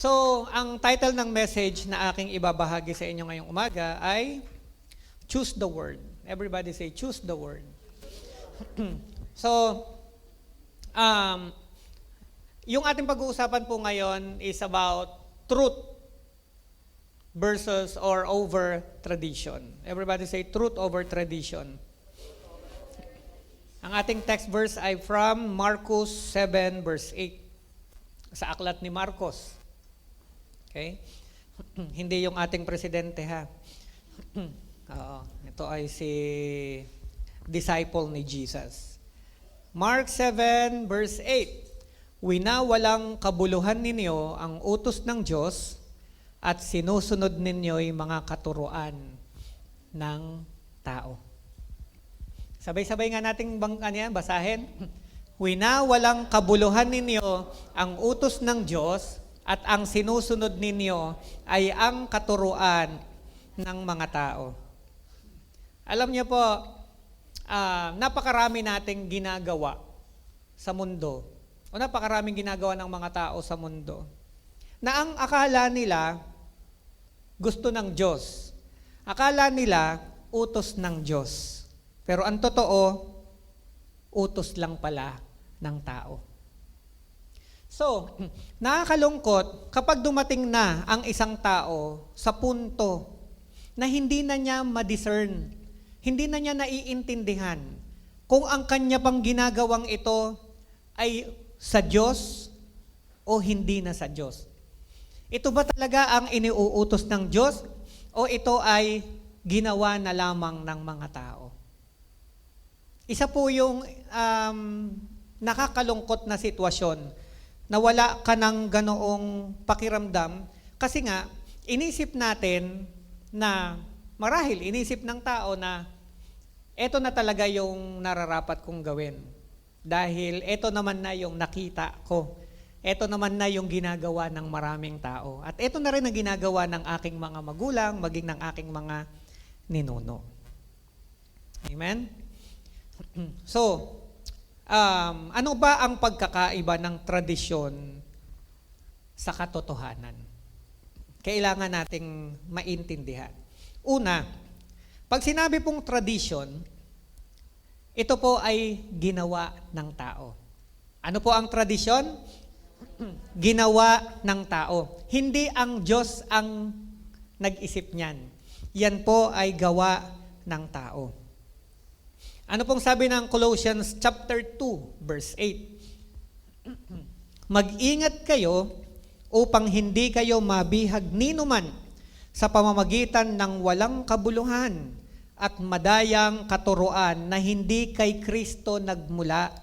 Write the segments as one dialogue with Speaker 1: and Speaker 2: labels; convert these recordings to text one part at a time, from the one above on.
Speaker 1: So, ang title ng message na aking ibabahagi sa inyo ngayong umaga ay Choose the Word. Everybody say, choose the Word. So, yung ating pag-uusapan po ngayon is about truth versus or over tradition. Everybody say, truth over tradition. Ang ating text verse ay from Marcos 7 verse 8. Sa aklat ni Marcos. Okay? Hindi yung ating presidente ha. Oo, ito ay si disciple ni Jesus. Mark 7 verse 8. Winawalang kabuluhan ninyo ang utos ng Diyos at sinusunod ninyo'y mga katuruan ng tao. Sabay-sabay nga nating basahin. Winawalang kabuluhan ninyo ang utos ng Diyos at ang sinusunod ninyo ay ang katuruan ng mga tao. Alam niyo po, napakarami nating ginagawa sa mundo o napakaraming ginagawa ng mga tao sa mundo na ang akala nila gusto ng Diyos. Akala nila utos ng Diyos. Pero ang totoo, utos lang pala ng tao. So, nakakalungkot kapag dumating na ang isang tao sa punto na hindi na niya ma-discern, hindi na niya naiintindihan kung ang kanya pang ginagawang ito ay sa Diyos o hindi na sa Diyos. Ito ba talaga ang iniuutos ng Diyos o ito ay ginawa na lamang ng mga tao? Isa po yung nakakalungkot na sitwasyon na wala ka ng ganoong pakiramdam kasi nga, inisip natin na marahil inisip ng tao na eto na talaga yung nararapat kong gawin. Dahil eto naman na yung nakita ko. Eto naman na yung ginagawa ng maraming tao. At eto na rin ang ginagawa ng aking mga magulang, maging ng aking mga ninuno. Amen? So, ano ba ang pagkakaiba ng tradisyon sa katotohanan? Kailangan nating maintindihan. Una, pag sinabi pong tradisyon, ito po ay ginawa ng tao. Ano po ang tradisyon? Ginawa ng tao. Hindi ang Diyos ang nag-isip niyan. Yan po ay gawa ng tao. Ano pong sabi ng Colossians chapter 2 verse 8? Mag-ingat kayo upang hindi kayo mabihag ninuman sa pamamagitan ng walang kabuluhan at madayang katuruan na hindi kay Kristo nagmula,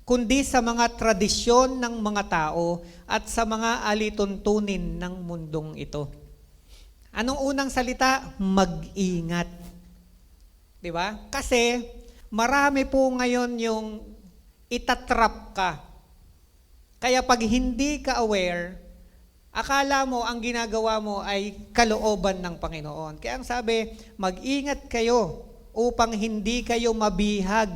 Speaker 1: kundi sa mga tradisyon ng mga tao at sa mga alituntunin ng mundong ito. Anong unang salita? Mag-ingat. Diba? Kasi marami po ngayon yung itatrap ka. Kaya pag hindi ka aware, akala mo ang ginagawa mo ay kalooban ng Panginoon. Kaya ang sabi, mag-ingat kayo upang hindi kayo mabihag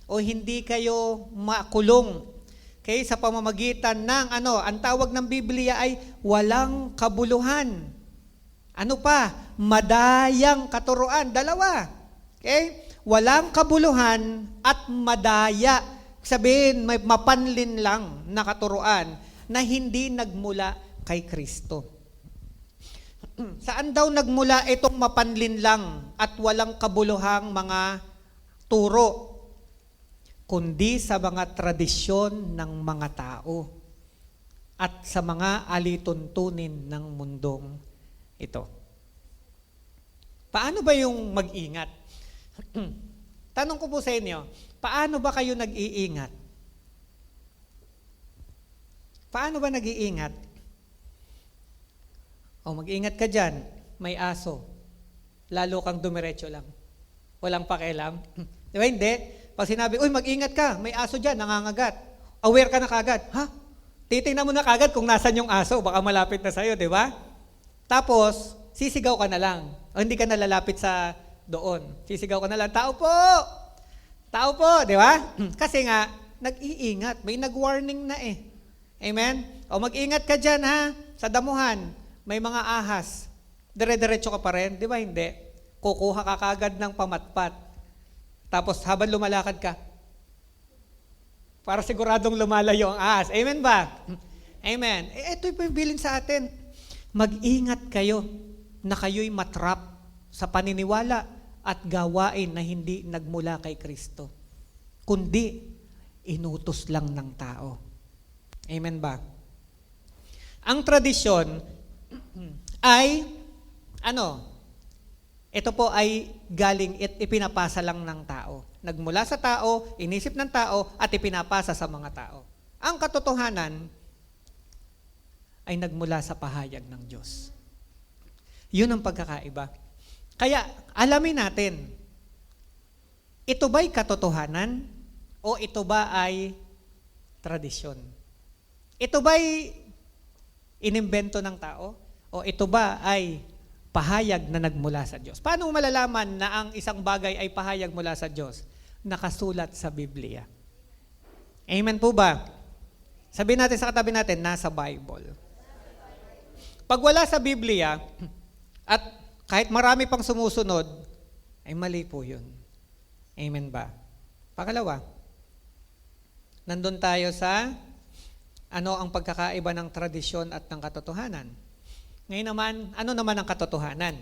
Speaker 1: o hindi kayo makulong. Okay? Sa pamamagitan ng ang tawag ng Biblia ay walang kabuluhan. Ano pa? Madayang katuruan. Dalawa. Okay? Walang kabuluhan at madaya. Sabihin, may mapanlin lang na katuruan na hindi nagmula kay Kristo. Saan daw nagmula itong mapanlin lang at walang kabuluhang mga turo? Kundi sa mga tradisyon ng mga tao at sa mga alituntunin ng mundong ito. Paano ba yung mag-ingat? Tanong ko po sa inyo, paano ba kayo nag-iingat? Paano ba nag-iingat? Mag-ingat ka dyan, may aso. Lalo kang dumiretso lang. Walang pakialam. Di ba hindi? Pag sinabi, mag-ingat ka, may aso dyan, nangangagat. Aware ka na kagad. Ha? Titingnan mo na kagad kung nasan yung aso, baka malapit na sa'yo, di ba? Tapos, sisigaw ka na lang. O hindi ka nalalapit sa doon. Sisigaw ka na lang, tao po! Tao po, di ba? Kasi nga, nag-iingat. May nag-warning na eh. Amen? O mag-ingat ka dyan ha. sa damuhan, may mga ahas. Dire-diretso ka pa rin, di ba hindi? Kukuha ka kagad ng pamatpat. Tapos habang lumalakad ka, para siguradong lumalayo ang ahas. Amen ba? Amen. Ito yung bilin sa atin. Mag-ingat kayo na kayo'y matrap sa paniniwala at gawain na hindi nagmula kay Kristo, kundi inutos lang ng tao. Amen ba? Ang tradisyon ay, ito po ay galing, ipinapasa lang ng tao. Nagmula sa tao, inisip ng tao, at ipinapasa sa mga tao. Ang katotohanan ay nagmula sa pahayag ng Diyos. Yun ang pagkakaiba. Kaya, alamin natin, ito ba'y katotohanan o ito ba ay tradisyon? Ito ba'y inimbento ng tao o ito ba ay pahayag na nagmula sa Diyos? Paano malalaman na ang isang bagay ay pahayag mula sa Diyos? Nakasulat sa Biblia. Amen po ba? Sabihin natin sa katabi natin, nasa Bible. Pag wala sa Biblia, at kahit marami pang sumusunod, ay mali po yun. Amen ba? Pangalawa, nandun tayo sa ano ang pagkakaiba ng tradisyon at ng katotohanan. Ngayon naman, ano naman ang katotohanan?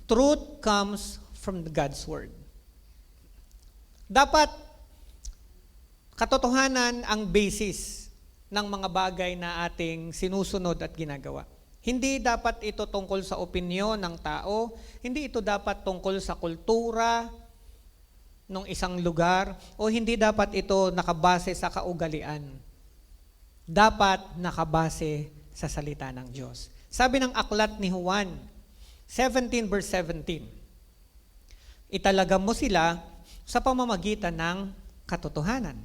Speaker 1: Truth comes from God's Word. Dapat, katotohanan ang basis ng mga bagay na ating sinusunod at ginagawa. Hindi dapat ito tungkol sa opinyon ng tao, hindi ito dapat tungkol sa kultura ng isang lugar, o hindi dapat ito nakabase sa kaugalian. Dapat nakabase sa salita ng Diyos. Sabi ng aklat ni Juan, 17 verse 17, italaga mo sila sa pamamagitan ng katotohanan.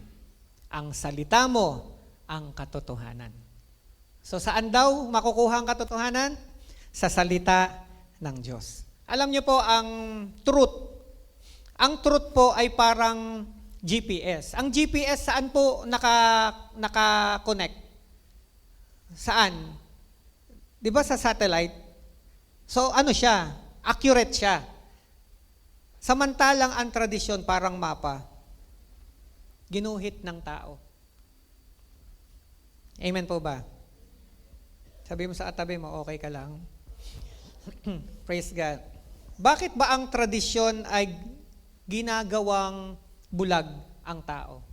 Speaker 1: Ang salita mo, ang katotohanan. So saan daw makukuha ang katotohanan? Sa salita ng Diyos. Alam niyo po ang truth. Ang truth po ay parang GPS. Ang GPS saan po naka-connect? Saan? 'Di ba sa satellite? So ano siya? Accurate siya. Samantalang ang tradisyon parang mapa. Ginuhit ng tao. Amen po ba? Sabi mo sa katabi mo, okay ka lang? Praise God. Bakit ba ang tradisyon ay ginagawang bulag ang tao?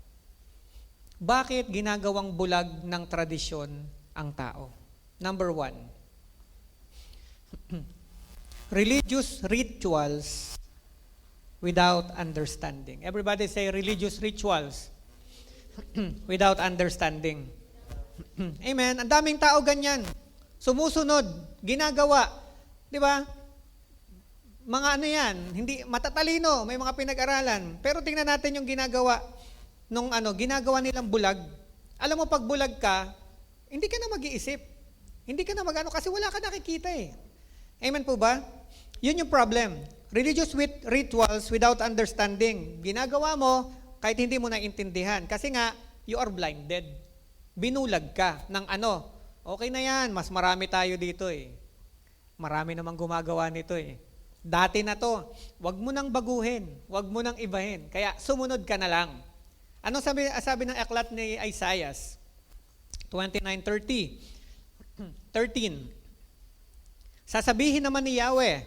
Speaker 1: Bakit ginagawang bulag ng tradisyon ang tao? Number 1, religious rituals without understanding. Everybody say religious rituals without understanding. Amen. Ang daming tao ganyan. Sumusunod, ginagawa. Di ba? Mga ano yan, hindi matatalino, may mga pinag-aralan. Pero tingnan natin yung ginagawa ginagawa nilang bulag. Alam mo, pag bulag ka, hindi ka na mag-iisip. Hindi ka na kasi wala ka nakikita eh. Amen po ba? Yun yung problem. Religious rituals without understanding. Ginagawa mo kahit hindi mo naintindihan. Kasi nga, you are blinded. Binulag ka ng okay na yan, mas marami tayo dito eh. Marami namang gumagawa nito eh. Dati na to, wag mo nang baguhin, wag mo nang ibahin. Kaya sumunod ka na lang. Ano sabi ng aklat ni Isaiah? 29:13. Sasabihin naman ni Yahweh,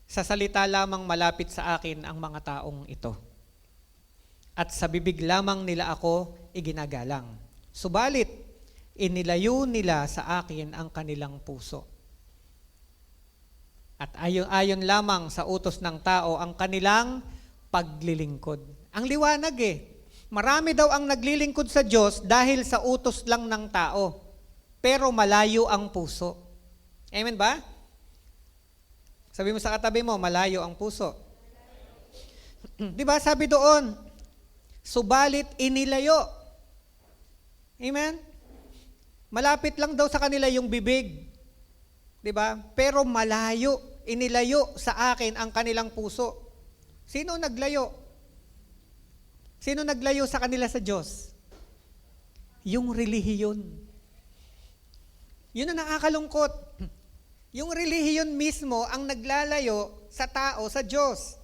Speaker 1: sa salita lamang malapit sa akin ang mga taong ito. At sa bibig lamang nila ako iginagalang. Subalit, inilayo nila sa akin ang kanilang puso. At ayon lamang sa utos ng tao ang kanilang paglilingkod. Ang liwanag eh. Marami daw ang naglilingkod sa Diyos dahil sa utos lang ng tao. Pero malayo ang puso. Amen ba? Sabi mo sa katabi mo, malayo ang puso. Di ba sabi doon, subalit inilayo. Amen? Malapit lang daw sa kanila yung bibig. 'Di ba? Pero malayo, inilayo sa akin ang kanilang puso. Sino naglayo? Sino naglayo sa kanila sa Diyos? Yung relihiyon. Yun ang nakakalungkot. Yung relihiyon mismo ang naglalayo sa tao, sa Diyos.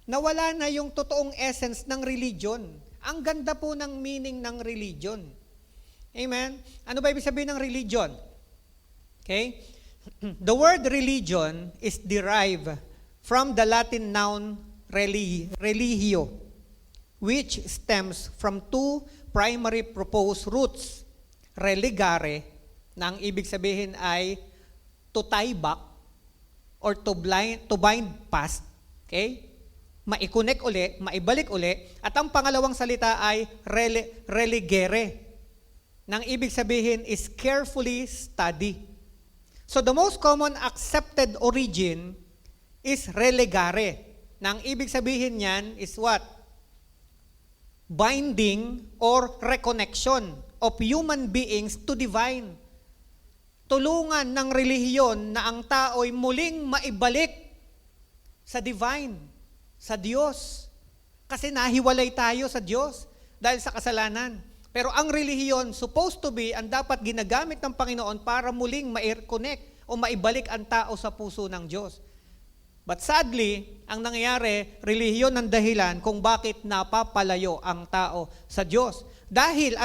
Speaker 1: Nawala na yung totoong essence ng religion. Ang ganda po ng meaning ng religion. Amen? Ano ba ibig sabihin ng religion? Okay? The word religion is derived from the Latin noun religio, which stems from two primary proposed roots. Religare, na ang ibig sabihin ay to tie back or to bind past. Okay? Maikonek uli, maibalik uli. At ang pangalawang salita ay religere, nang ibig sabihin is carefully study. So the most common accepted origin is religare. Nang ibig sabihin niyan is what? Binding or reconnection of human beings to divine. Tulungan ng relihiyon na ang tao'y muling maibalik sa divine, sa Diyos. Kasi nahiwalay tayo sa Diyos dahil sa kasalanan. Pero ang relihiyon, supposed to be, ang dapat ginagamit ng Panginoon para muling ma-connect o maibalik ang tao sa puso ng Diyos. But sadly, ang nangyayari, relihiyon ang dahilan kung bakit napapalayo ang tao sa Diyos. Dahil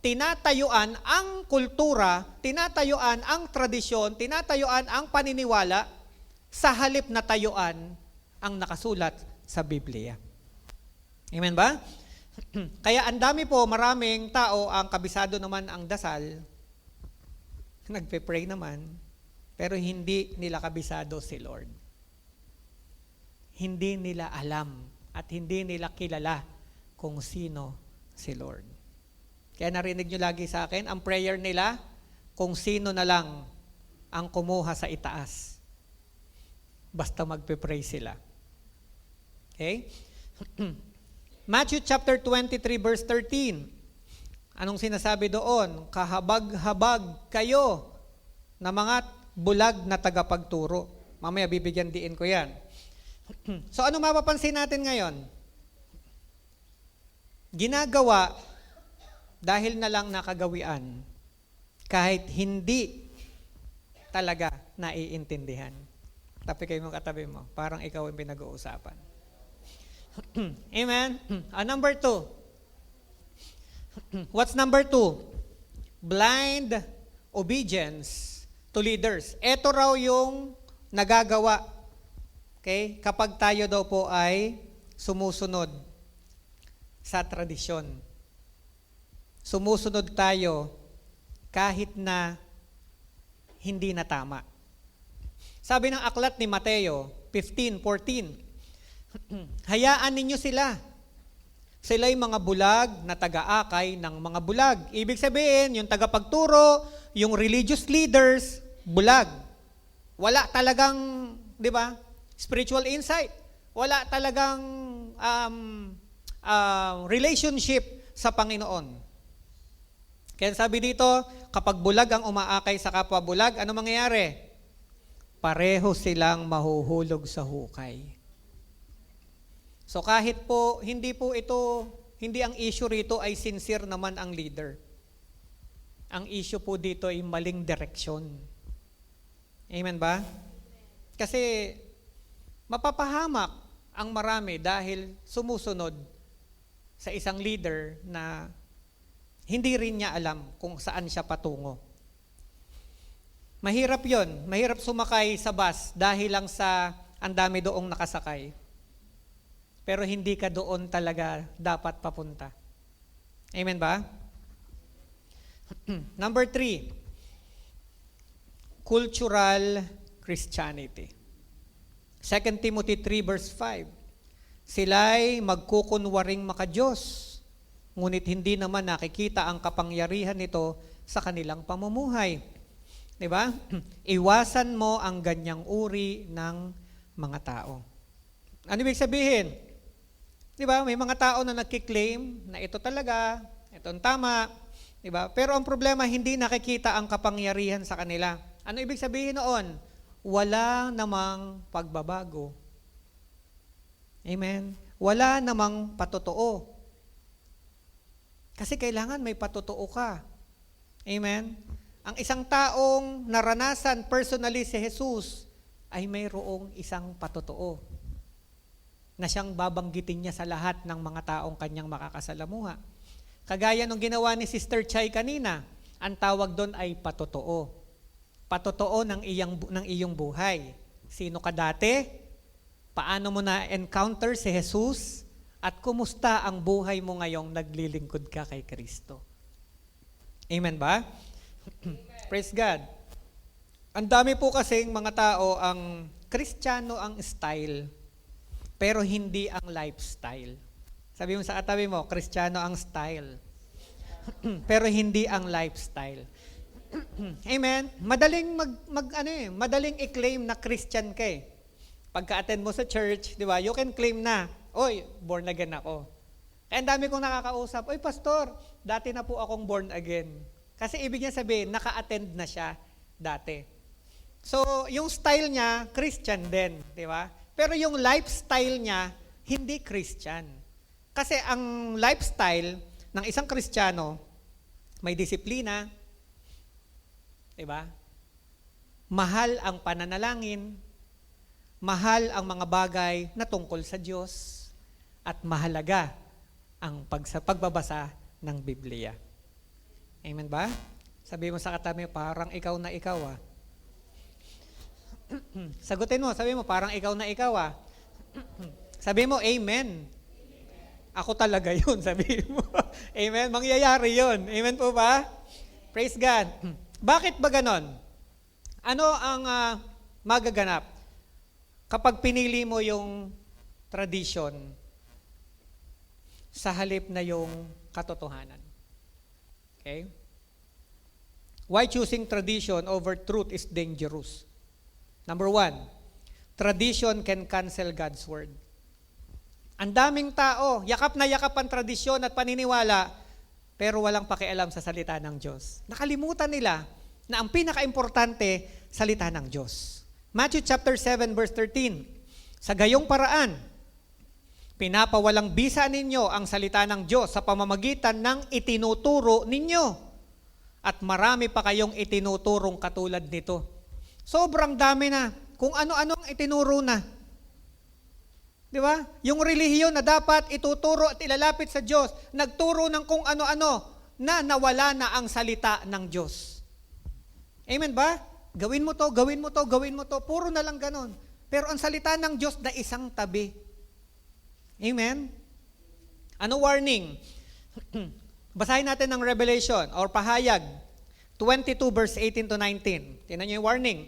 Speaker 1: tinatayuan ang kultura, tinatayuan ang tradisyon, tinatayuan ang paniniwala sa halip na tayuan ang nakasulat sa Biblia. Amen ba? Kaya maraming tao ang kabisado naman ang dasal, nagpe-pray naman, pero hindi nila kabisado si Lord. Hindi nila alam at hindi nila kilala kung sino si Lord. Kaya narinig nyo lagi sa akin, ang prayer nila, kung sino na lang ang kumuha sa itaas. Basta magpe-pray sila. Okay? Matthew chapter 23 verse 13. Anong sinasabi doon? Kahabag-habag kayo na mga bulag na tagapagturo. Mamaya bibigyan diin ko yan. So ano mapapansin natin ngayon? Ginagawa dahil na lang nakagawian kahit hindi talaga naiintindihan. Tapi kayo mo katabi mo, parang ikaw ang pinag-uusapan. Amen? Number 2. What's number 2? Blind obedience to leaders. Ito raw yung nagagawa. Okay? Kapag tayo daw po ay sumusunod sa tradisyon. Sumusunod tayo kahit na hindi na tama. Sabi ng aklat ni Mateo 15:14, hayaan ninyo sila. Sila'y mga bulag na taga-akay ng mga bulag. Ibig sabihin, yung tagapagturo, yung religious leaders, bulag. Wala talagang, di ba, spiritual insight. Wala talagang relationship sa Panginoon. Kaya sabi dito, kapag bulag ang umaakay sa kapwa bulag, ano mangyayari? Pareho silang mahuhulog sa hukay. So kahit po, hindi ang issue rito ay sincere naman ang leader. Ang issue po dito ay maling direksyon. Amen ba? Kasi mapapahamak ang marami dahil sumusunod sa isang leader na hindi rin niya alam kung saan siya patungo. Mahirap yon, mahirap sumakay sa bus dahil lang sa ang dami doong nakasakay. Pero hindi ka doon talaga dapat papunta. Amen ba? Number 3, cultural Christianity. 2 Timothy 3 verse 5, sila'y magkukunwaring makadiyos, ngunit hindi naman nakikita ang kapangyarihan nito sa kanilang pamumuhay. Diba? Iwasan mo ang ganyang uri ng mga tao. Ano ibig sabihin? Diba? May mga tao na nagkiklaim na ito talaga, itong tama. Diba? Pero ang problema, hindi nakikita ang kapangyarihan sa kanila. Ano ibig sabihin noon? Wala namang pagbabago. Amen? Wala namang patotoo. Kasi kailangan may patotoo ka. Amen? ang isang taong naranasan personally si Jesus ay mayroong isang patotoo na siyang babanggitin niya sa lahat ng mga taong kanyang makakasalamuha. Kagaya nung ginawa ni Sister Chay kanina, ang tawag doon ay patotoo. Patotoo ng iyong buhay. Sino ka dati? Paano mo na-encounter si Jesus? At kumusta ang buhay mo ngayong naglilingkod ka kay Kristo? Amen ba? Praise God. Ang dami po kasing mga tao ang Kristiyano ang style, pero hindi ang lifestyle. Sabi mo sa katabi mo, Kristiyano ang style, pero hindi ang lifestyle. Amen? Madaling i-claim na Christian ka eh. Pagka-attend mo sa church, di ba, you can claim na, oy, born again ako. Kaya ang dami kong nakakausap, oy pastor, dati na po akong born again. Kasi ibig niya sabihin, naka-attend na siya dati. So, yung style niya, Christian din, di ba? Pero yung lifestyle niya, hindi Christian. Kasi ang lifestyle ng isang Kristiyano, may disiplina, di ba? Mahal ang pananalangin, mahal ang mga bagay na tungkol sa Diyos, at mahalaga ang pagbabasa ng Biblia. Amen ba? Sabi mo sa katabi, parang ikaw na ikaw ah. Sagutin mo, sabi mo, parang ikaw na ikaw ah. Sabi mo, amen. Ako talaga yun, sabi mo. Amen, mangyayari yun. Amen po ba? Praise God. Bakit ba ganon? Ano ang magaganap kapag pinili mo yung tradition sa halip na yung katotohanan? Okay? Why choosing tradition over truth is dangerous? Number 1, tradition can cancel God's word. Ang daming tao, yakap na yakap ang tradisyon at paniniwala, pero walang pakialam sa salita ng Diyos. Nakalimutan nila na ang pinaka-importante, salita ng Diyos. Matthew chapter 7 verse 13, sa gayong paraan, pinapawalang bisa ninyo ang salita ng Diyos sa pamamagitan ng itinuturo ninyo. At marami pa kayong itinuturong katulad nito. Sobrang dami na. Kung ano-ano ang itinuro na. Di ba? Yung relihiyon na dapat ituturo at ilalapit sa Diyos, nagturo ng kung ano-ano na nawala na ang salita ng Diyos. Amen ba? Gawin mo to, gawin mo to, gawin mo to. Puro na lang ganon. Pero ang salita ng Diyos na isang tabi. Amen? Ano warning? Basahin natin ng Revelation or Pahayag 22 verse 18 to 19. Tingnan niyo yung warning.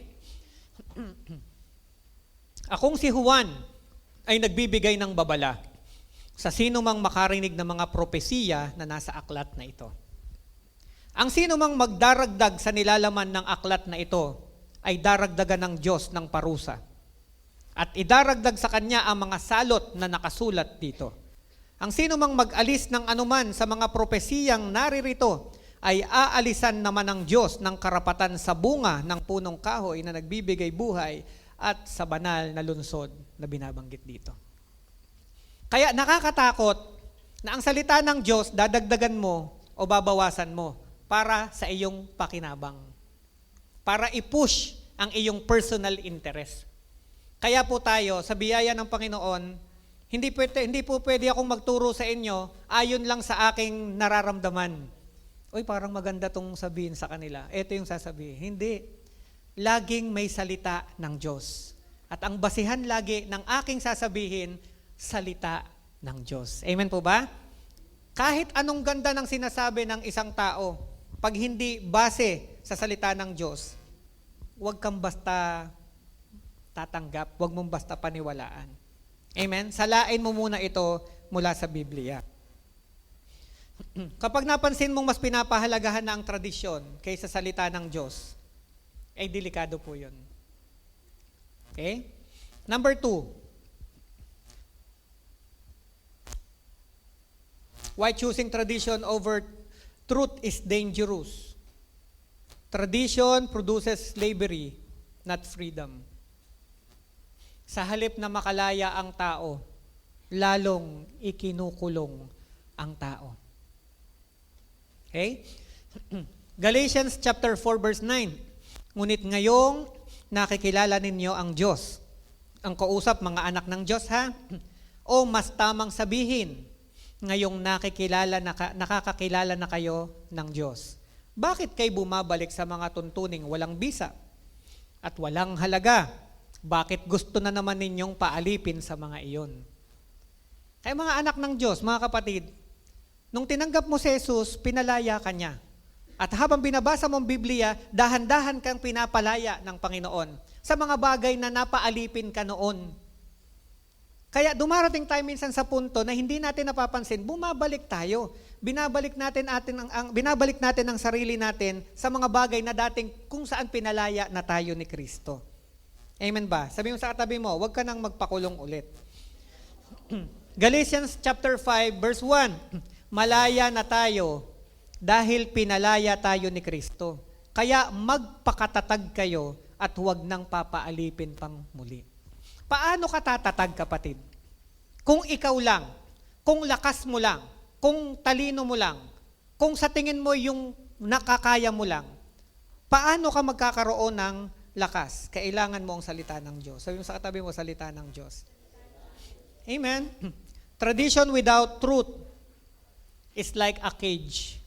Speaker 1: Akong si Juan ay nagbibigay ng babala sa sino mang makarinig ng mga propesiya na nasa aklat na ito. Ang sino mang magdaragdag sa nilalaman ng aklat na ito ay daragdagan ng Diyos ng parusa. At idaragdag sa kanya ang mga salot na nakasulat dito. Ang sino mang mag-alis ng anuman sa mga propesiyang naririto ay aalisan naman ng Diyos ng karapatan sa bunga ng punong kahoy na nagbibigay buhay at sa banal na lunsod na binabanggit dito. Kaya nakakatakot na ang salita ng Diyos dadagdagan mo o babawasan mo para sa iyong pakinabang. Para i-push ang iyong personal interest. Kaya po tayo, sa biyaya ng Panginoon, hindi po pwede akong magturo sa inyo ayon lang sa aking nararamdaman. Uy, parang maganda tong sabihin sa kanila. Ito yung sasabihin. Hindi. Laging may salita ng Diyos. At ang basihan lagi ng aking sasabihin, salita ng Diyos. Amen po ba? Kahit anong ganda ng sinasabi ng isang tao, pag hindi base sa salita ng Diyos, huwag kang basta tatanggap, huwag mong basta paniwalaan. Amen? Salain mo muna ito mula sa Biblia. Kapag napansin mong mas pinapahalagahan na ang tradisyon kaysa salita ng Diyos, ay delikado po yun. Okay? Number 2, why choosing tradition over truth is dangerous. Tradition produces slavery, not freedom. Sa halip na makalaya ang tao, lalong ikinukulong ang tao. Okay? Galatians chapter 4 verse 9. Ngunit ngayong nakikilala ninyo ang Diyos. Ang kausap, mga anak ng Diyos, ha? O mas tamang sabihin, ngayong nakakakilala na kayo ng Diyos. Bakit kayo bumabalik sa mga tuntuning walang bisa at walang halaga? Bakit gusto na naman ninyong paalipin sa mga iyon? Kaya mga anak ng Diyos, mga kapatid, nung tinanggap mo si Jesus, pinalaya ka niya. At habang binabasa mo ang Biblia, dahan-dahan kang pinapalaya ng Panginoon sa mga bagay na napaalipin ka noon. Kaya dumarating tayo minsan sa punto na hindi natin napapansin, bumabalik tayo. Binabalik natin ang sarili natin sa mga bagay na dating kung saan pinalaya na tayo ni Kristo. Amen ba? Sabi mo sa katabi mo, huwag ka nang magpakulong ulit. Galatians chapter 5 verse 1. Malaya na tayo dahil pinalaya tayo ni Kristo. Kaya magpakatatag kayo at huwag nang papaalipin pang muli. Paano ka tatatag, kapatid? Kung ikaw lang, kung lakas mo lang, kung talino mo lang, kung sa tingin mo yung nakakaya mo lang, paano ka magkakaroon ng lakas? Kailangan mo ang salita ng Diyos. Sabi mo sa katabi mo, salita ng Diyos. Amen? Tradition without truth is like a cage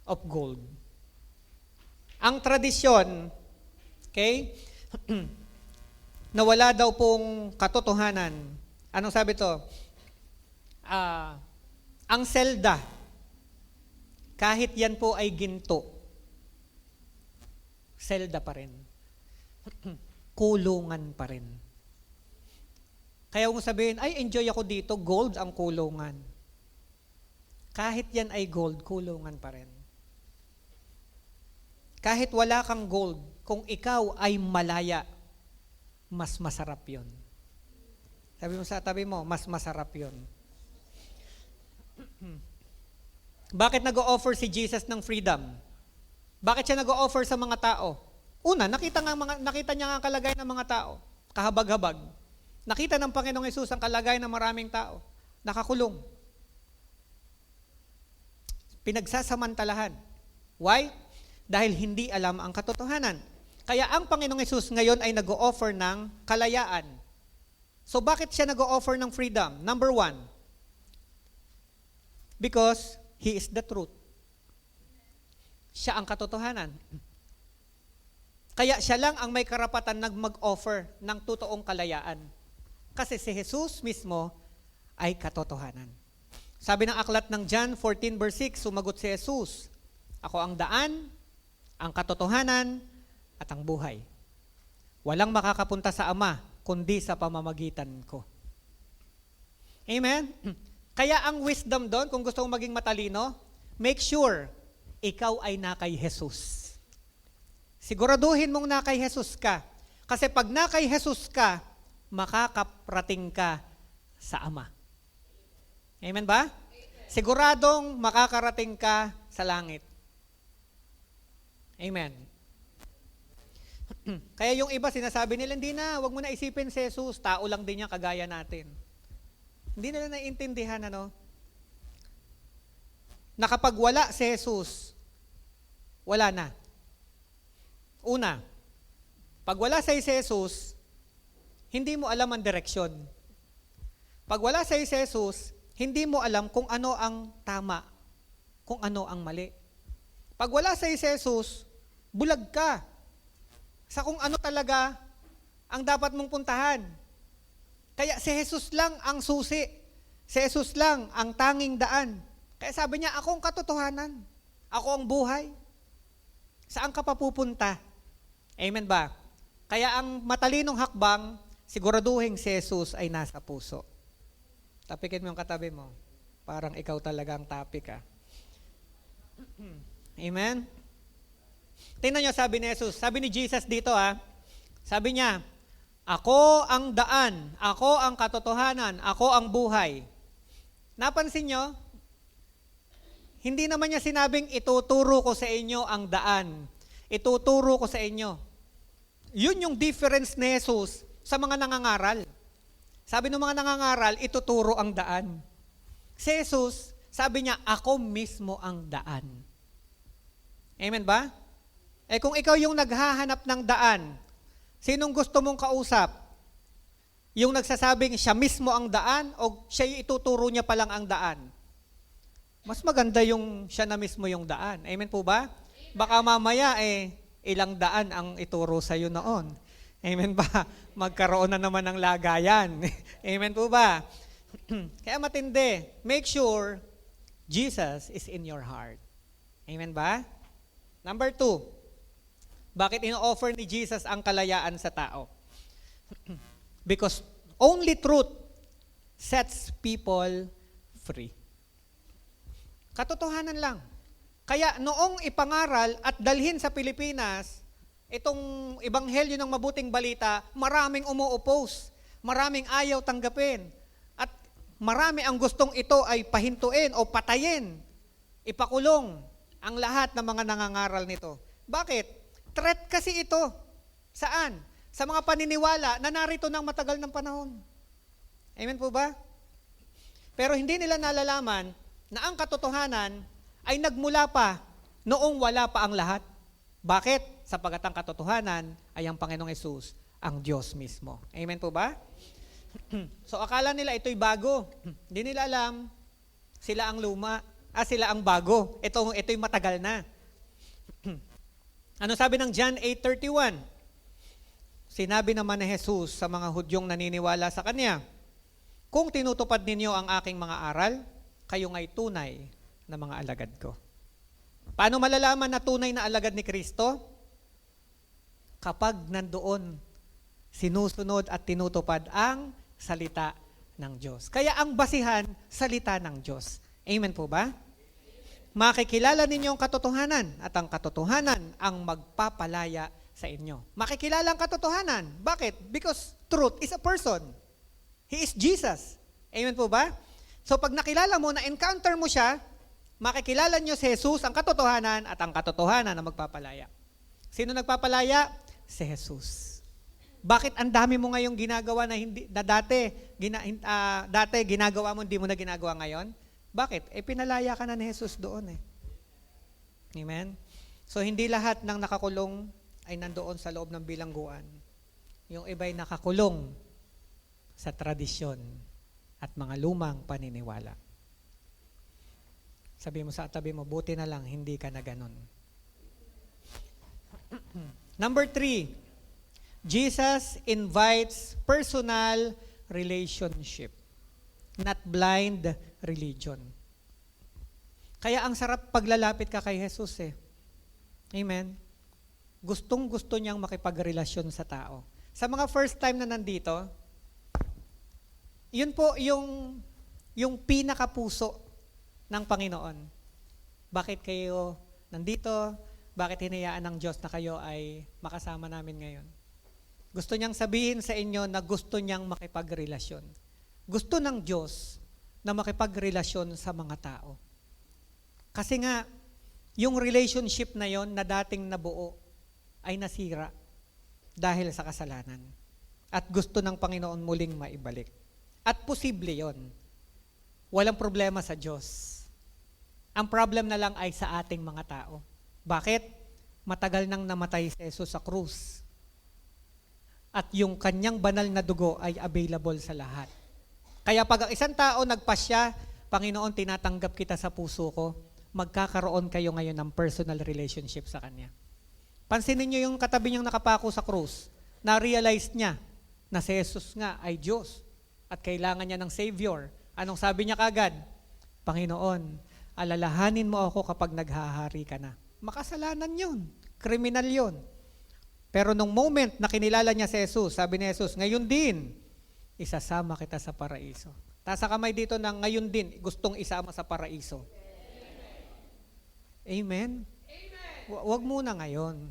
Speaker 1: of gold. Ang tradisyon, okay, na wala daw pong katotohanan. Anong sabi to? Ang selda, kahit yan po ay ginto, selda pa rin. Kulungan pa rin. Kaya kung sabihin, ay enjoy ako dito, gold ang kulungan. Kahit yan ay gold, kulungan pa rin. Kahit wala kang gold, kung ikaw ay malaya, mas masarap yun. Sabi mo sa tabi mo, mas masarap yun. Bakit nag-o-offer si Jesus ng freedom? Bakit siya nag-o-offer sa mga tao? Una, nakita niya nga ang kalagayan ng mga tao. Kahabag-habag. Nakita ng Panginoong Hesus ang kalagayan ng maraming tao. Nakakulong. Pinagsasamantalahan. Why? Dahil hindi alam ang katotohanan. Kaya ang Panginoong Hesus ngayon ay nag-o-offer ng kalayaan. So bakit siya nag-o-offer ng freedom? Number 1, because He is the truth. Siya ang katotohanan. Kaya siya lang ang may karapatan na mag-offer ng totoong kalayaan. Kasi si Jesus mismo ay katotohanan. Sabi ng aklat ng John 14 verse 6, sumagot si Jesus, ako ang daan, ang katotohanan, at ang buhay. Walang makakapunta sa Ama, kundi sa pamamagitan ko. Amen? Kaya ang wisdom doon, kung gusto mong maging matalino, make sure ikaw ay na kay Jesus. Siguraduhin mong na kay Jesus ka. Kasi pag na kay Jesus ka, makakarating ka sa Ama. Amen ba? Siguradong makakarating ka sa langit. Amen. Kaya yung iba sinasabi nila, hindi na, wag mo na isipin si Jesus, tao lang din niya kagaya natin. Hindi nila naiintindihan, na kapag wala si Jesus, wala na. Una, pag wala si Jesus, hindi mo alam ang direksyon. Pag wala si Jesus, hindi mo alam kung ano ang tama, kung ano ang mali. Pag wala si Jesus, bulag ka sa kung ano talaga ang dapat mong puntahan. Kaya si Jesus lang ang susi. Si Jesus lang ang tanging daan. Kaya sabi niya, ako ang katotohanan. Ako ang buhay. Saan ka pa pupunta? Amen ba? Kaya ang matalinong hakbang, siguraduhin si Jesus ay nasa puso. Tapikin mo yung katabi mo. Parang ikaw talaga ang topic, ha? Amen? Tingnan nyo, sabi ni Jesus, sabi ni Jesus dito, sabi niya, ako ang daan, ako ang katotohanan, ako ang buhay. Napansin nyo? Hindi naman niya sinabing ituturo ko sa inyo ang daan. Ituturo ko sa inyo. Yun yung difference ni Jesus sa mga nangangaral. Sabi ng mga nangangaral, ituturo ang daan. Si Jesus, sabi niya, ako mismo ang daan. Amen ba? Kung ikaw yung naghahanap ng daan, sinong gusto mong kausap? Yung nagsasabing siya mismo ang daan o siya yung ituturo niya pa lang ang daan? Mas maganda yung siya na mismo yung daan. Amen po ba? Baka mamaya ilang daan ang ituro sa iyo noon. Amen ba? Magkaroon na naman ng lagayan. Amen po ba? Kaya matindi. Make sure Jesus is in your heart. Amen ba? Number 2, bakit ino-offer ni Jesus ang kalayaan sa tao? Because only truth sets people free. Katotohanan lang. Kaya noong ipangaral at dalhin sa Pilipinas, itong ebanghelyo ng mabuting balita, maraming umu-oppose, maraming ayaw tanggapin, at marami ang gustong ito ay pahintuin o patayin, ipakulong ang lahat ng mga nangangaral nito. Bakit? Threat kasi ito. Saan? Sa mga paniniwala na narito ng matagal ng panahon. Amen po ba? Pero hindi nila nalalaman na ang katotohanan ay nagmula pa noong wala pa ang lahat. Bakit? Sapagkat ang katotohanan ay ang Panginoong Hesus, ang Diyos mismo. Amen po ba? So akala nila ito'y bago. Hindi nila alam, sila ang luma. Sila ang bago. Ito'y matagal na. Ano sabi ng John 8:31? Sinabi naman ni Jesus sa mga Hudyong naniniwala sa Kanya, kung tinutupad ninyo ang aking mga aral, kayo nga'y tunay na mga alagad ko. Paano malalaman na tunay na alagad ni Kristo? Kapag nandoon, sinusunod at tinutupad ang salita ng Diyos. Kaya ang basihan, salita ng Diyos. Amen po ba? Makikilala ninyo ang katotohanan at ang katotohanan ang magpapalaya sa inyo. Makikilala ang katotohanan. Bakit? Because truth is a person. He is Jesus. Amen po ba? So pag nakilala mo, na-encounter mo siya, makikilala nyo si Jesus, ang katotohanan, at ang katotohanan na magpapalaya. Sino nagpapalaya? Si Jesus. Bakit ang dami mo ngayong ginagawa na dati ginagawa mo, hindi mo na ginagawa ngayon? Bakit? Pinalaya ka na ni Jesus doon Amen? So hindi lahat ng nakakulong ay nandoon sa loob ng bilangguan. Yung iba'y nakakulong sa tradisyon at mga lumang paniniwala. Sabi mo sa tabi mo, buti na lang, hindi ka na ganun. Number 3, Jesus invites personal relationship, not blind religion. Kaya ang sarap paglalapit ka kay Jesus Amen? Gustong-gusto niyang makipagrelasyon sa tao. Sa mga first time na nandito, yun po yung pinakapuso ng Panginoon. Bakit kayo nandito? Bakit hinayaan ng Diyos na kayo ay makasama namin ngayon? Gusto niyang sabihin sa inyo na gusto niyang makipagrelasyon. Gusto ng Diyos na makipagrelasyon sa mga tao. Kasi nga, yung relationship na yon na dating nabuo ay nasira dahil sa kasalanan. At gusto ng Panginoon muling maibalik. At posible yon. Walang problema sa Diyos. Ang problem na lang ay sa ating mga tao. Bakit? Matagal nang namatay si Jesus sa krus. At yung kanyang banal na dugo ay available sa lahat. Kaya pag ang isang tao nagpasya, Panginoon, tinatanggap kita sa puso ko, magkakaroon kayo ngayon ng personal relationship sa Kanya. Pansinin niyo yung katabi niyang nakapako sa krus. Na-realize niya na si Jesus nga ay Diyos at kailangan niya ng Savior. Anong sabi niya kagad? Panginoon, alalahanin mo ako kapag naghahari ka na. Makasalanan yun. Kriminal yun. Pero nung moment na kinilala niya si Jesus, sabi ni Jesus, ngayon din, isasama kita sa paraiso. Tasa kamay dito na ngayon din, gustong isama sa paraiso. Amen? Wag muna ngayon.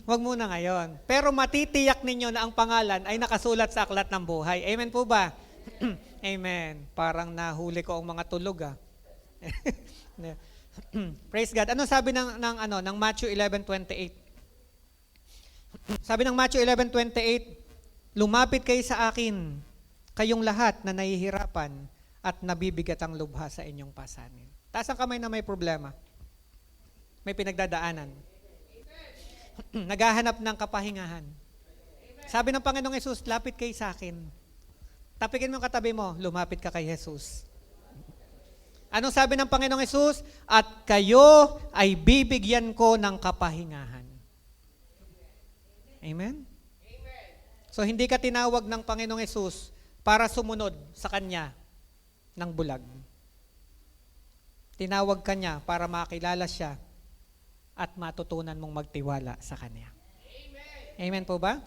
Speaker 1: Wag muna ngayon. Pero matitiyak ninyo na ang pangalan ay nakasulat sa aklat ng buhay. Amen po ba? Amen. Parang nahuli ko ang mga tulog Praise God. Ano sabi ng Matthew 11:28? Sabi ng Matthew 11:28, lumapit kayo sa akin, kayong lahat na nahihirapan at nabibigat ang lubha sa inyong pasanin. Taas ang kamay na may problema. may pinagdadaanan. Naghahanap ng kapahingahan. Sabi ng Panginoong Hesus, lapit kayo sa akin. Tapikin mo yung katabi mo, lumapit ka kay Jesus. Anong sabi ng Panginoong Hesus? At kayo ay bibigyan ko ng kapahingahan. Amen? So hindi ka tinawag ng Panginoong Hesus para sumunod sa Kanya ng bulag. Tinawag ka niya para makilala siya at matutunan mong magtiwala sa Kanya. Amen po ba?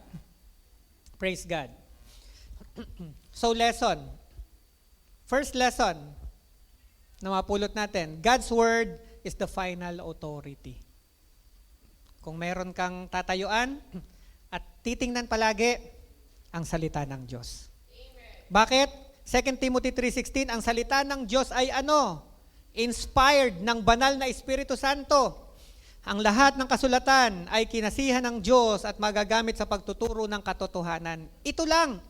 Speaker 1: Praise God. So lesson. First lesson na mapulot natin, God's Word is the final authority. Kung meron kang tatayuan at titingnan palagi ang salita ng Diyos. Bakit? 2 Timothy 3:16, ang salita ng Diyos ay ano? Inspired ng banal na Espiritu Santo. Ang lahat ng kasulatan ay kinasihan ng Diyos at magagamit sa pagtuturo ng katotohanan. Ito lang.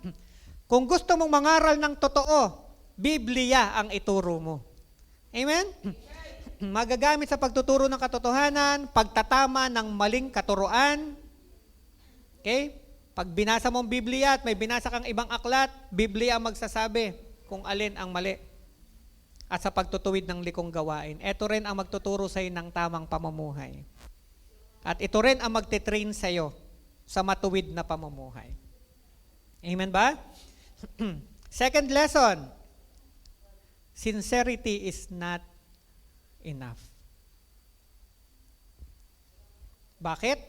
Speaker 1: Kung gusto mong mangaral ng totoo, Biblia ang ituro mo. Amen? Magagamit sa pagtuturo ng katotohanan, pagtatama ng maling katuruan. Okay? Pag binasa mong Biblia at may binasa kang ibang aklat, Biblia ang magsasabi kung alin ang mali. At sa pagtutuwid ng likong gawain, ito rin ang magtuturo sa iyo ng tamang pamumuhay. At ito rin ang magtitrain sa iyo sa matuwid na pamumuhay. Amen ba? Second lesson, sincerity is not enough. Bakit?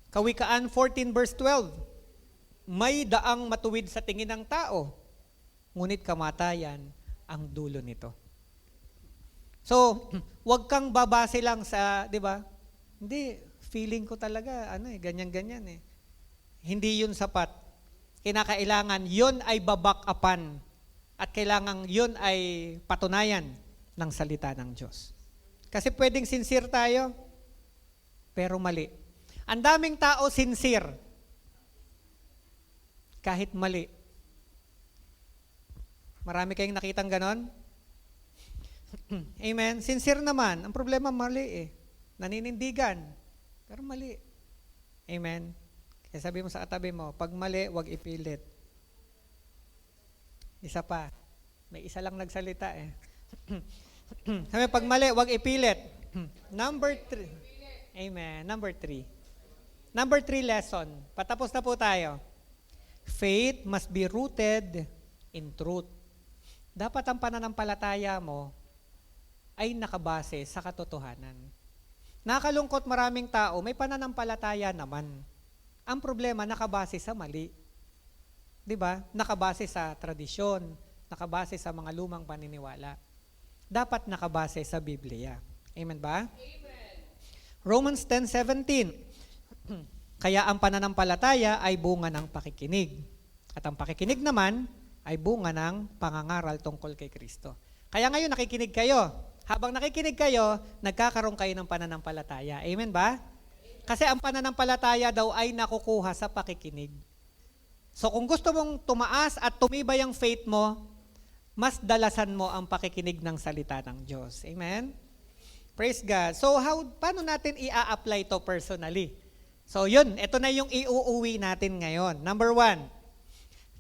Speaker 1: Kawikaan 14 verse 12, may daang matuwid sa tingin ng tao, ngunit kamatayan ang dulo nito. So, wag kang babase lang sa, di ba? Hindi, feeling ko talaga, ganyan-ganyan eh. Hindi yun sapat. Kinakailangan, yun ay babak-upan. At kailangan yun ay patunayan ng salita ng Diyos. Kasi pwedeng sincere tayo, pero mali. Ang daming tao sincere, kahit mali. Marami kayong nakitang ganon? Amen? Sincere naman. Ang problema, mali eh. Naninindigan. Pero mali. Amen? Kaya sabi mo sa katabi mo, pag mali, wag ipilit. Isa pa. May isa lang nagsalita eh. Sabi, pag mali, wag ipilit. Number 3. Amen. Number 3. Number 3 lesson. Patapos na po tayo. Faith must be rooted in truth. Dapat ang pananampalataya mo ay nakabase sa katotohanan. Nakalungkot maraming tao, may pananampalataya naman. Ang problema, nakabase sa mali. 'Di ba? Nakabase sa tradisyon, nakabase sa mga lumang paniniwala. Dapat nakabase sa Biblia. Amen ba? Amen. Romans 10:17. Kaya ang pananampalataya ay bunga ng pakikinig. At ang pakikinig naman ay bunga ng pangangaral tungkol kay Kristo. Kaya ngayon nakikinig kayo. Habang nakikinig kayo, nagkakaroon kayo ng pananampalataya. Amen ba? Kasi ang pananampalataya daw ay nakukuha sa pakikinig. So kung gusto mong tumaas at tumibay ang faith mo, mas dalasan mo ang pakikinig ng salita ng Diyos. Amen? Praise God. So paano natin i-apply to personally? So yun, ito na yung iuuwi natin ngayon. Number 1,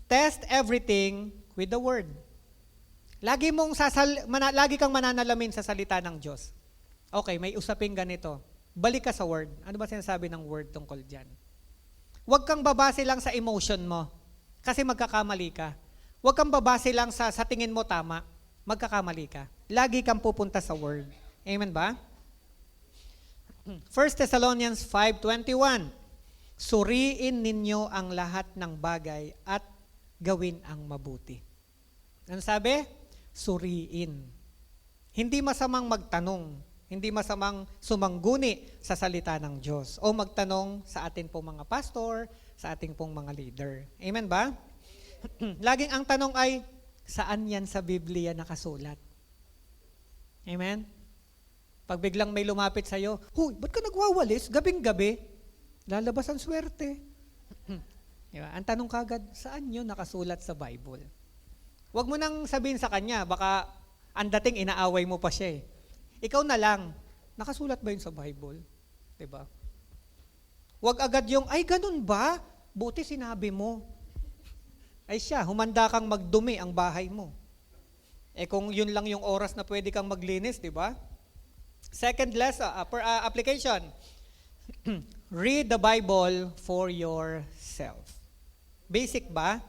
Speaker 1: test everything with the Word. Lagi kang mananalamin sa salita ng Diyos. Okay, may usaping ganito. Balik ka sa Word. Ano ba sinasabi ng Word tungkol dyan? Huwag kang babase lang sa emotion mo. Kasi magkakamali ka. Huwag kang babase lang sa tingin mo tama. Magkakamali ka. Lagi kang pupunta sa Word. Amen ba? 1 Thessalonians 5:21. Suriin ninyo ang lahat ng bagay at gawin ang mabuti. Ano sabi? Suriin. Hindi masamang magtanong. Hindi masamang sumangguni sa salita ng Diyos o magtanong sa atin pong mga pastor, sa ating pong mga leader. Amen ba? Laging ang tanong ay, saan yan sa Biblia nakasulat? Amen? Pag biglang may lumapit sa'yo, huy, ba't ka nagwawalis? Gabing-gabi. Lalabas ang swerte. Diba? Ang tanong kagad, saan yun nakasulat sa Bible? Huwag mo nang sabihin sa kanya, baka ang dating inaaway mo pa siya eh. Ikaw na lang, Nakasulat ba yun sa Bible? Diba? Huwag agad yung, ay ganun ba? Buti sinabi mo. Ay siya, humanda kang magdumi ang bahay mo. Eh kung yun lang yung oras na pwede kang maglinis, di ba? Second lesson, application. Read the Bible for yourself. Basic ba?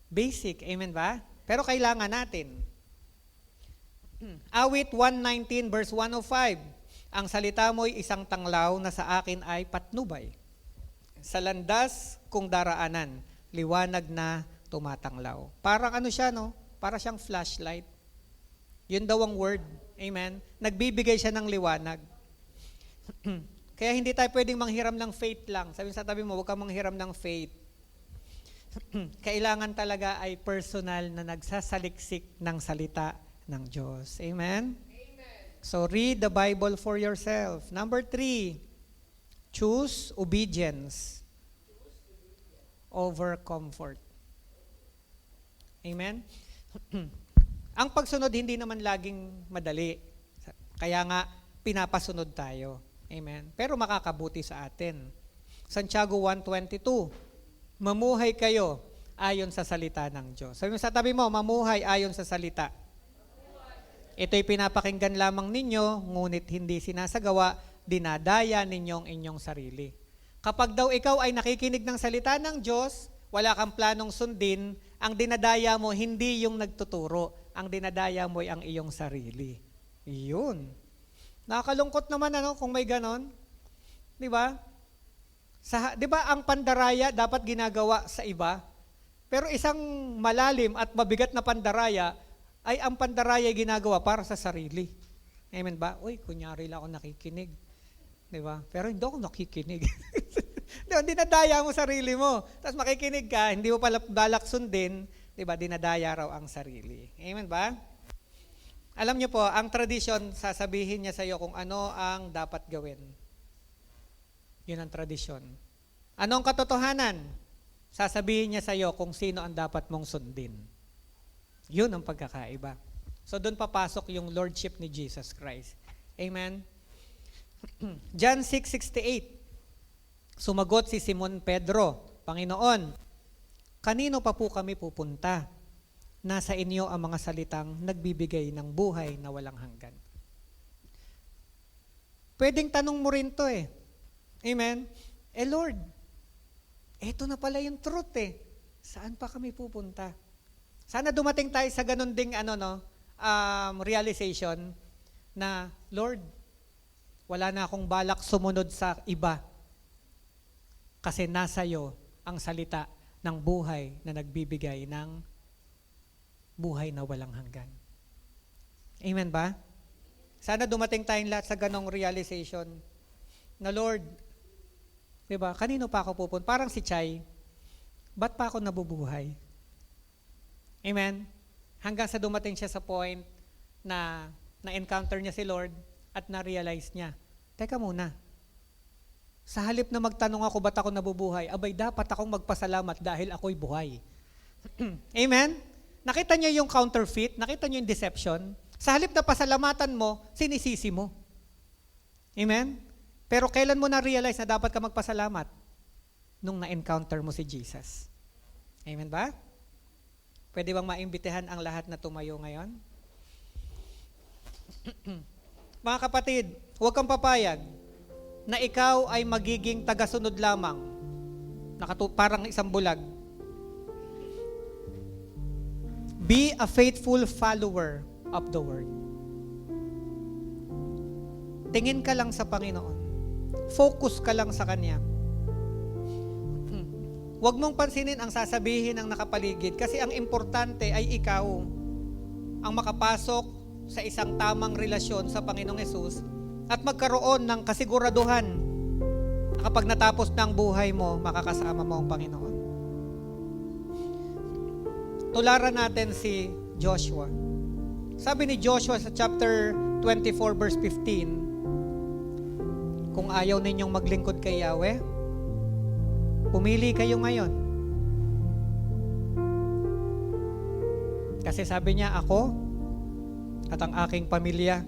Speaker 1: Basic, amen ba? Pero kailangan natin. Awit 119 verse 105. Ang salita mo'y isang tanglaw na sa akin ay patnubay. Sa landas kung daraanan, liwanag na tumatanglaw. Parang ano siya, no? Para siyang flashlight. Yun daw ang word. Amen? Nagbibigay siya ng liwanag. Kaya hindi tayo pwedeng manghiram ng faith lang. Sabi sa tabi mo, huwag kang manghiram ng faith. Kailangan talaga ay personal na nagsasaliksik ng salita ng Diyos. Amen? So read the Bible for yourself. Number 3, choose obedience over comfort. Amen? Ang pagsunod hindi naman laging madali. Kaya nga, pinapasunod tayo. Amen? Pero makakabuti sa atin. Santiago 1:22, mamuhay kayo ayon sa salita ng Diyos. Sabi mo sa tabi mo, mamuhay ayon sa salita. Ito'y pinapakinggan lamang ninyo, ngunit hindi sinasagawa, dinadaya ninyong inyong sarili. Kapag daw ikaw ay nakikinig ng salita ng Diyos, wala kang planong sundin, ang dinadaya mo hindi yung nagtuturo, ang dinadaya mo ay ang iyong sarili. Iyon. Nakakalungkot naman kung may ganon. Di ba? Di ba ang pandaraya dapat ginagawa sa iba? Pero isang malalim at mabigat na pandaraya, ay ang pandaraya ginagawa para sa sarili. Amen ba? Uy, kunyari lang ako nakikinig. Di ba? Pero hindi ako nakikinig. Dinadaya mo sarili mo. Tapos makikinig ka, hindi mo pala balak sundin, di ba? Dinadaya raw ang sarili. Amen ba? Alam niyo po, ang tradisyon, sasabihin niya sa iyo kung ano ang dapat gawin. Yun ang tradisyon. Anong katotohanan? Sasabihin niya sa iyo kung sino ang dapat mong sundin. Yun ang pagkakaiba. So doon papasok yung lordship ni Jesus Christ. Amen? John 6:68. Sumagot si Simon Pedro, Panginoon, kanino pa po kami pupunta? Nasa inyo ang mga salitang nagbibigay ng buhay na walang hanggan. Pwedeng tanong mo rin to eh. Amen? Lord, eto na pala yung truth eh. Saan pa kami pupunta? Sana dumating tayo sa ganun ding realization na, Lord, wala na akong balak sumunod sa iba kasi nasa iyo ang salita ng buhay na nagbibigay ng buhay na walang hanggan. Amen ba? Sana dumating tayong lahat sa ganong realization na, Lord, diba, kanino pa ako pupunta? Parang si Chay, ba't pa ako nabubuhay? Amen? Hanggang sa dumating siya sa point na na-encounter niya si Lord at na-realize niya, teka muna, sa halip na magtanong ako ba't ako nabubuhay, abay dapat akong magpasalamat dahil ako'y buhay. Amen? Nakita niyo yung counterfeit? Nakita niyo yung deception? Sa halip na pasalamatan mo, sinisisi mo. Amen? Pero kailan mo na-realize na dapat ka magpasalamat? Nung na-encounter mo si Jesus. Amen ba? Pwede bang maimbitahan ang lahat na tumayo ngayon? Mga kapatid, huwag kang papayag na ikaw ay magiging tagasunod lamang. Parang isang bulag. Be a faithful follower of the Word. Tingin ka lang sa Panginoon. Focus ka lang sa Kanya. Huwag mong pansinin ang sasabihin ng nakapaligid kasi ang importante ay ikaw ang makapasok sa isang tamang relasyon sa Panginoong Hesus at magkaroon ng kasiguraduhan na kapag natapos na ang buhay mo, makakasama mo ang Panginoon. Tularan natin si Joshua. Sabi ni Joshua sa chapter 24 verse 15, kung ayaw ninyong maglingkod kay Yahweh, pumili kayo ngayon. Kasi sabi niya, ako at ang aking pamilya,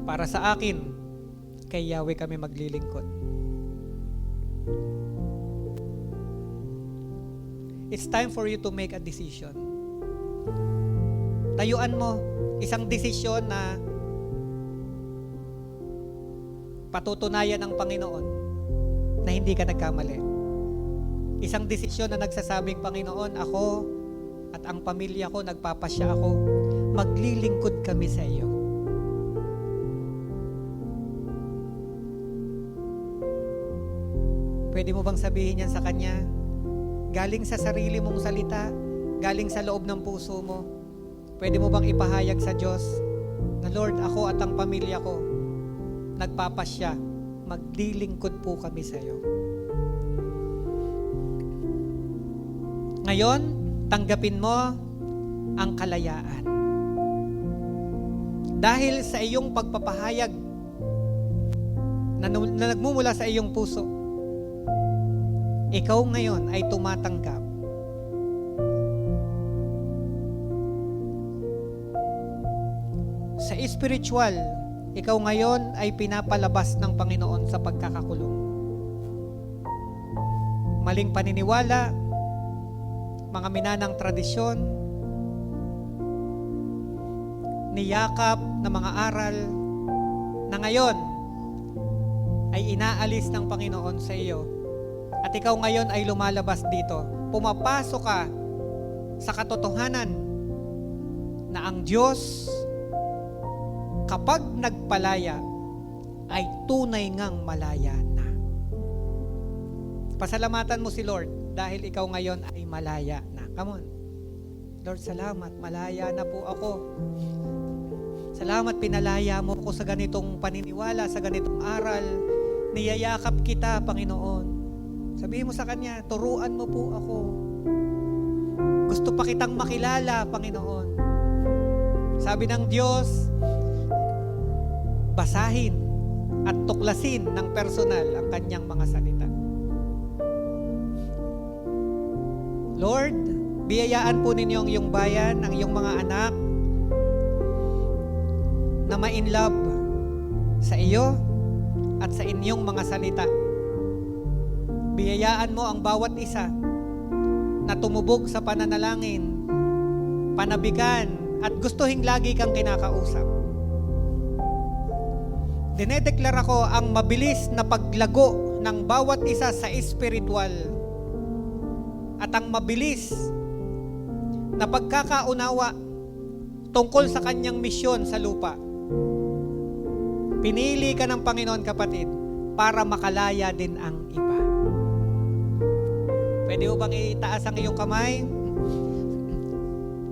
Speaker 1: Para sa akin, kay Yahweh kami maglilingkod. It's time for you to make a decision. Tayuan mo isang desisyon na patutunayan ng Panginoon na hindi ka nagkamali. Isang desisyon na nagsasabing, Panginoon, ako at ang pamilya ko, nagpapasya ako, maglilingkod kami sa iyo. Pwede mo bang sabihin yan sa Kanya? Galing sa sarili mong salita, galing sa loob ng puso mo. Pwede mo bang ipahayag sa Diyos na, Lord, ako at ang pamilya ko, nagpapasya, maglilingkod po kami sa iyo. Ngayon, tanggapin mo ang kalayaan. Dahil sa iyong pagpapahayag na nagmumula sa iyong puso, ikaw ngayon ay tumatanggap sa spiritual. Ikaw ngayon ay pinapalabas ng Panginoon sa pagkakakulong. Maling paniniwala, mga minanang tradisyon, niyakap na mga aral na ngayon ay inaalis ng Panginoon sa iyo. At ikaw ngayon ay lumalabas dito. Pumapasok ka sa katotohanan na ang Diyos, kapag nagpalaya, ay tunay ngang malaya na. Pasalamatan mo si Lord dahil ikaw ngayon ay malaya na. Come on. Lord, salamat. Malaya na po ako. Salamat, pinalaya mo ako sa ganitong paniniwala, sa ganitong aral. Niyayakap kita, Panginoon. Sabihin mo sa Kanya, turuan mo po ako. Gusto pa kitang makilala, Panginoon. Sabi ng Diyos, basahin at tuklasin ng personal ang Kanyang mga salita. Lord, biyayaan po ninyo ang iyong bayan, ang iyong mga anak na ma-inlove sa iyo at sa inyong mga salita. Biyayaan mo ang bawat isa na tumubog sa pananalangin, panabigan, at gustuhin lagi kang kinakausap. Dinedeklara ko ang mabilis na paglago ng bawat isa sa espiritual at ang mabilis na pagkakaunawa tungkol sa kanyang misyon sa lupa. Pinili ka ng Panginoon, kapatid, para makalaya din ang iba. Pwede mo bang itaas ang iyong kamay?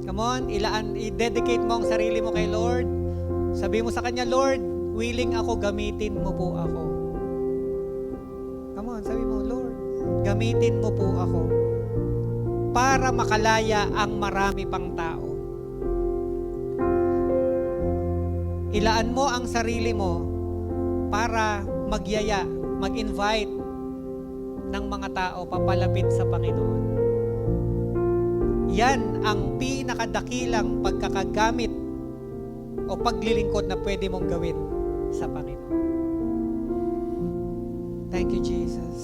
Speaker 1: Come on, i-dedicate mo ang sarili mo kay Lord. Sabi mo sa Kanya, Lord, willing ako, gamitin mo po ako. Come on, sabi mo, Lord, gamitin mo po ako para makalaya ang marami pang tao. Ilaan mo ang sarili mo para magyaya, mag-invite ng mga tao papalapit sa Panginoon. Yan ang pinakadakilang pagkakagamit o paglilingkod na pwede mong gawin sa Panginoon. Thank you, Jesus.